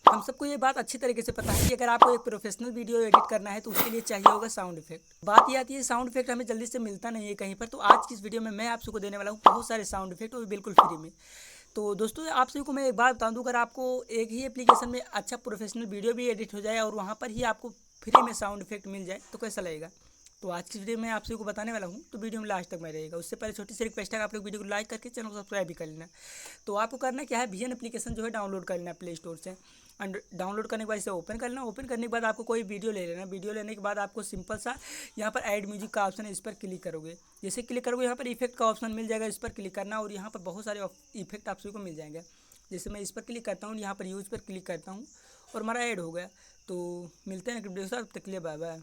हम सबको ये बात अच्छी तरीके से पता है कि अगर आपको एक प्रोफेशनल वीडियो एडिट करना है तो उसके लिए चाहिए होगा साउंड इफेक्ट। बात ये आती है साउंड इफेक्ट हमें जल्दी से मिलता नहीं है कहीं पर, तो आज की इस वीडियो में मैं आप सबको देने वाला हूँ बहुत सारे साउंड इफेक्ट, वो भी बिल्कुल फ्री में। तो दोस्तों आप सभी को मैं एक बात बता दूँ, अगर आपको एक ही एप्लीकेशन में अच्छा प्रोफेशनल वीडियो भी एडिट हो जाए और वहाँ पर ही आपको फ्री में साउंड इफेक्ट मिल जाए तो कैसा लगेगा। तो आज की वीडियो में आप सभी को बताने वाला हूँ, तो वीडियो में लास्ट तक में रहेगा। उससे पहले छोटी सी रिक्वेस्ट है, आप लोग वीडियो को लाइक करके चैनल को सब्सक्राइब भी कर लेना। तो आपको करना क्या है, वीएन एप्लीकेशन जो है डाउनलोड कर लेना प्ले स्टोर से। एंड डाउनलोड करने के बाद इसे ओपन कर लेना। ओपन करने के बाद आपको कोई वीडियो ले लेना। वीडियो लेने के बाद आपको सिंपल सा यहाँ पर ऐड म्यूजिक का ऑप्शन है, इस पर क्लिक करोगे। जैसे क्लिक करोगे यहाँ पर इफेक्ट का ऑप्शन मिल जाएगा, इस पर क्लिक करना और यहाँ पर बहुत सारे इफेक्ट आप सभी को मिल जाएंगे। जैसे मैं इस पर क्लिक करता हूँ, यहाँ पर यूज पर क्लिक करता हूँ और हमारा ऐड हो गया। तो मिलते हैं नेक्स्ट वीडियो के साथ, तक के लिए बाय बाय।